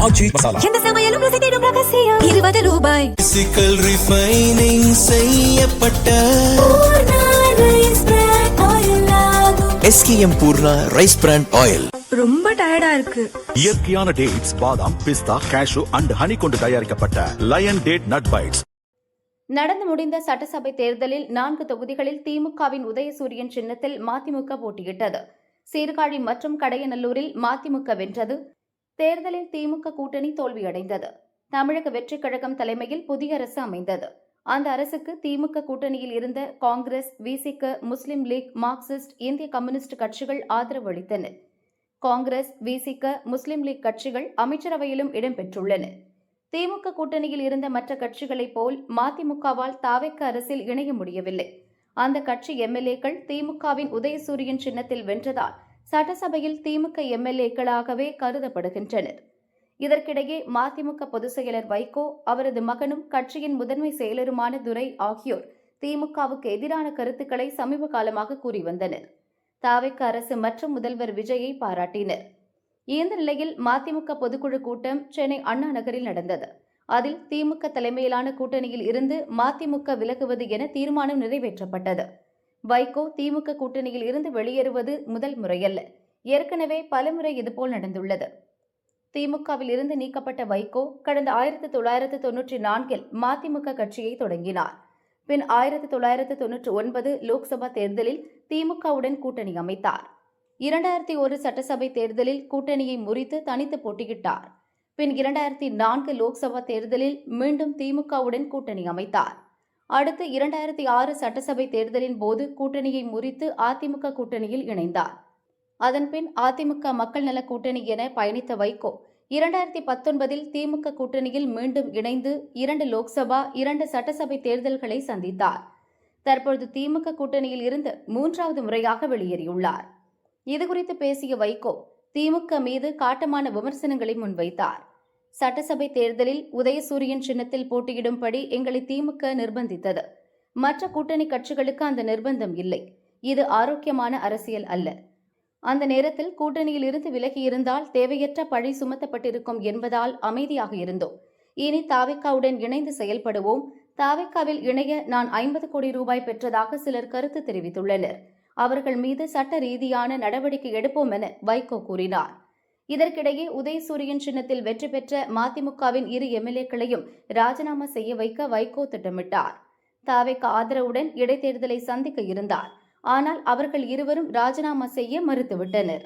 ஆச்சி மசாலா எந்த சமையலும் ருசி தேடும் ரகசியம் 20 ரூபாய். பிசிக்கல் ரிஃபைனிங் செய்யப்பட்ட SKM Poorna rice brand oil. ரொம்ப டயர்டா இருக்கு. இயற்கையான டேட்ஸ், பாதாம், பிஸ்தா, கேஷு அண்ட் ஹனி கொண்டு தயாரிக்கப்பட்ட லயன் டேட் நட் பைட்ஸ். நடந்து முடிந்த சட்டசபை தேர்தலில் 4 தொகுதிகளில் திமுகவின் உதயசூரியன் சின்னத்தில் மதிமுக போட்டியிட்டது. சீர்காழி மற்றும் கடையநல்லூரில் மதிமுக வென்றது. தேர்தலில் திமுக கூட்டணி தோல்வியடைந்தது. தமிழக வெற்றிக் கழகம் தலைமையில் புதிய அரசு அமைந்தது. அந்த அரசுக்கு திமுக கூட்டணியில் இருந்த காங்கிரஸ், விசிக, முஸ்லிம் லீக், மார்க்சிஸ்ட், இந்திய கம்யூனிஸ்ட் கட்சிகள் ஆதரவு அளித்தன. காங்கிரஸ், விசிக, முஸ்லிம் லீக் கட்சிகள் அமைச்சரவையிலும் இடம்பெற்றுள்ளன. திமுக கூட்டணியில் இருந்த மற்ற கட்சிகளைப் போல் மதிமுகவால் தாவேக்க அரசில் இணைய முடியவில்லை. அந்த கட்சி எம்எல்ஏக்கள் திமுகவின் உதயசூரியன் சின்னத்தில் வென்றதால் சட்டசபையில் திமுக எம்எல்ஏக்களாகவே கருதப்படுகின்றனர். இதற்கிடையே மதிமுக பொதுச் செயலர் வைகோ, அவரது மகனும் கட்சியின் முதன்மை செயலருமான துரை ஆகியோர் திமுகவுக்கு எதிரான கருத்துக்களை சமீப காலமாக கூறி வந்தனர். தாவேக்க அரசு மற்றும் முதல்வர் விஜயை பாராட்டினர். இந்த நிலையில் மதிமுக பொதுக்குழு கூட்டம் சென்னை அண்ணா நகரில் நடந்தது. அதில் திமுக தலைமையிலான கூட்டணியில் இருந்து மதிமுக விலகுவது என தீர்மானம் நிறைவேற்றப்பட்டது. வைகோ திமுக கூட்டணியில் இருந்து வெளியேறுவது முதல் முறையல்ல. ஏற்கனவே பலமுறை இதுபோல் நடந்துள்ளது. திமுகவில் இருந்து நீக்கப்பட்ட வைகோ கடந்த 1994இல் மதிமுக கட்சியை தொடங்கினார். பின் 1999 லோக்சபா தேர்தலில் திமுகவுடன் கூட்டணி அமைத்தார். 2001 சட்டசபை தேர்தலில் கூட்டணியை முறித்து தனித்து போட்டியிட்டார். பின் 2004 லோக்சபா தேர்தலில் மீண்டும் திமுகவுடன் கூட்டணி அமைத்தார். அடுத்து 2006 சட்டசபை தேர்தலின் போது கூட்டணியை முறித்து அதிமுக கூட்டணியில் இணைந்தார். அதன்பின் அதிமுக மக்கள் நல கூட்டணி என பயணித்த வைகோ 2019இல் திமுக கூட்டணியில் மீண்டும் இணைந்து 2 லோக்சபா, 2 சட்டசபை தேர்தல்களை சந்தித்தார். தற்பொழுது திமுக கூட்டணியில் இருந்து 3வது முறையாக வெளியேறியுள்ளார். இதுகுறித்து பேசிய வைகோ திமுக மீது காட்டமான விமர்சனங்களை முன்வைத்தார். சட்டசபை தேர்தலில் உதயசூரியன் சின்னத்தில் போட்டியிடும்படி எங்களை திமுக நிர்பந்தித்தது. மற்ற கூட்டணி கட்சிகளுக்கு அந்த நிர்பந்தம் இல்லை. இது ஆரோக்கியமான அரசியல் அல்ல. அந்த நேரத்தில் கூட்டணியில் இருந்து விலகியிருந்தால் தேவையற்ற பழி சுமத்தப்பட்டிருக்கும் என்பதால் அமைதியாக இருந்தோம். இனி தாவேக்காவுடன் இணைந்து செயல்படுவோம். தாவேக்காவில் இணைய நான் 50 கோடி ரூபாய் பெற்றதாக சிலர் கருத்து தெரிவித்துள்ளனர். அவர்கள் மீது சட்ட ரீதியான நடவடிக்கை எடுப்போம் என வைகோ கூறினார். இதற்கிடையே உதயசூரியன் சின்னத்தில் வெற்றி பெற்ற மதிமுகவின் 2 எம்எல்ஏக்களையும் ராஜினாமா செய்ய வைக்க வைகோ திட்டமிட்டார். தாவேக்கா ஆதரவுடன் இடைத்தேர்தலை சந்திக்க இருந்தார். ஆனால் அவர்கள் இருவரும் ராஜினாமா செய்ய மறுத்துவிட்டனர்.